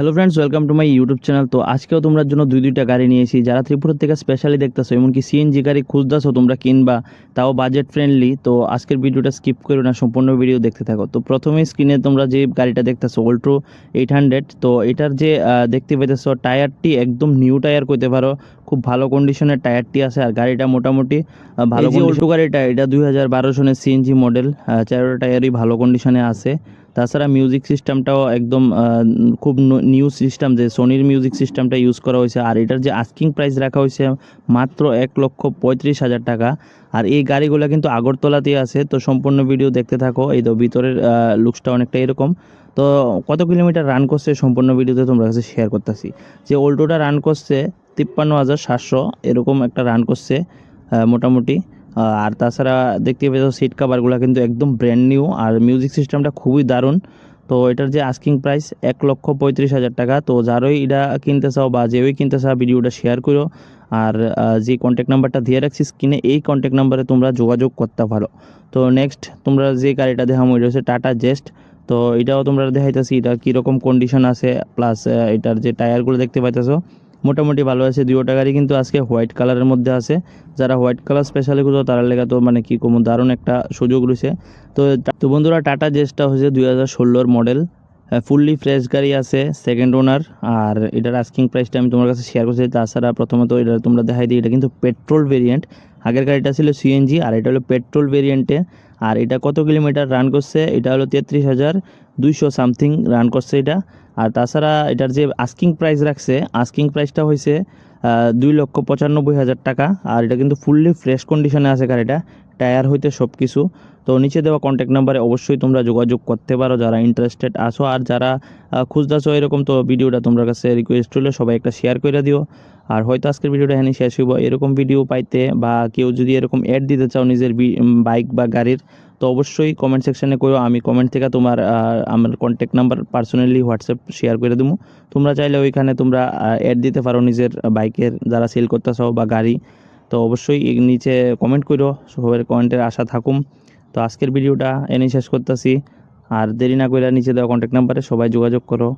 Hello friends, welcome to my YouTube channel. তো আজকেও তোমরা জন্য দুইটা গাড়ি নিয়েছি। যারা ত্রিপুরা থেকে স্পেশালি দেখতেছো, এমনকি সিএনজি গাড়ি খুঁজতেছো তোমরা কিনবা, তাও বাজেট ফ্রেন্ডলি, তো আজকের ভিডিওটা স্কিপ করো না, সম্পূর্ণ ভিডিও দেখতে থাকো। তো প্রথমেই স্ক্রিনে তোমরা যে গাড়িটা দেখতেছো অল্ট্রো 800, তো এটার যে দেখতে পাইতেছো টায়ারটি একদম নিউ টায়ার কইতে পারো, খুব ভালো কন্ডিশনের টায়ারটি আছে। আর গাড়িটা মোটামুটি ভালো। এই যে অল্টো গাড়িটা, এটা 2012 সনের সিএনজি মডেল, চারোটা টায়ারই ভালো কন্ডিশনে আছে। তাছাড়া মিউজিক সিস্টেমটাও একদম খুব নিউ সিস্টেম, যে সোনির মিউজিক সিস্টেমটা ইউজ করা হয়েছে। আর এটার যে আস্কিং প্রাইস রাখা হয়েছে মাত্র 1,35,000 টাকা। আর এই গাড়িগুলো কিন্তু আগরতলাতেই আছে। তো সম্পূর্ণ ভিডিও দেখতে থাকো। এই তো ভিতরের লুকসটা অনেকটা এরকম। তো কত কিলোমিটার রান করছে সম্পূর্ণ ভিডিওতে তোমার কাছে শেয়ার করতেছি। যে অল্টোটা রান করছে 53,700 এরকম একটা রান করছে মোটামুটি। আর তাছাড়া দেখতে পেয়েছো সিট কাভারগুলো কিন্তু একদম ব্র্যান্ড নিউ, আর মিউজিক সিস্টেমটা খুবই দারুণ। তো এটার যে আস্কিং প্রাইস 1,35,000 টাকা। তো যারই এটা কিনতে চাও বা যেই কিনতে চাও ভিডিওটা শেয়ার করো। আর যে কন্ট্যাক্ট নাম্বারটা দিয়ে রাখছি স্ক্রিনে, এই কন্ট্যাক্ট নাম্বারে তোমরা যোগাযোগ করতে পারো। তো নেক্সট তোমরা যে গাড়িটা দেখাম ওইটা হচ্ছে টাটা জেস্ট। তো এটাও তোমরা দেখাইতেছি এটা কীরকম কন্ডিশন আছে, প্লাস এটার যে টায়ারগুলো দেখতে পাইতেছো মোটামুটি ভালো আছে। দুইটা গাড়ি কিন্তু আজকে হোয়াইট কালারের মধ্যে আছে। যারা হোয়াইট কালার স্পেশালি খুঁজো তার লেগে তো মানে কি কম দারুণ একটা সুযোগ রয়েছে। তো বন্ধুরা, টাটা জেস্টটা হচ্ছে 2016 মডেল, ফুললি ফ্রেশ গাড়ি আছে, সেকেন্ড ওনার। আর এটার আস্কিং প্রাইসটা আমি তোমার কাছে শেয়ার করছি। তাছাড়া প্রথমত এটা তোমরা দেখাই দিই, এটা কিন্তু পেট্রোল ভেরিয়েন্ট। আগের গাড়িটা ছিল সিএনজি, আর এটা হলো পেট্রোল ভেরিয়েন্টে। আর এটা কত কিলোমিটার রান করছে, এটা হলো 33,200 সামথিং রান করছে এটা। আর তাছাড়া এটার যে আস্কিং প্রাইস রাখছে, আস্কিং প্রাইসটা হয়েছে 2,95,000 টাকা। আর এটা কিন্তু ফুললি ফ্রেশ কন্ডিশনে আছে গাড়িটা, টায়ার হইতে সব কিছু। তো নিচে দেওয়া কন্ট্যাক্ট নাম্বারে অবশ্যই তোমরা যোগাযোগ করতে পারো যারা ইন্টারেস্টেড আসো। আর যারা খুঁজতেছো এরকম, তো ভিডিওটা তোমার কাছে রিকোয়েস্ট হলে সবাই একটা শেয়ার করে দিও। আর হয়তো আজকের ভিডিওটা এখানে শেষ হইব। এরকম ভিডিও পাইতে বা কেউ যদি এরকম অ্যাড দিতে চাও নিজের বাইক বা গাড়ির, তো অবশ্যই কমেন্ট সেকশনে করো। আমি কমেন্ট থেকে তোমার আমার contact number personally WhatsApp share করে দেবো। তোমরা চাইলে ওইখানে তোমরা অ্যাড দিতে পারো নিজের বাইকের যারা সেল করতে চাও বা গাড়ি। তো অবশ্যই নিচে কমেন্ট করো, সবার কমেন্টের আশা থাকুম। তো আজকের ভিডিওটা এনেই শেষ করতেছি। আর দেরি না করে নিচে দেওয়া কন্ট্যাক্ট নাম্বারে সবাই যোগাযোগ করো।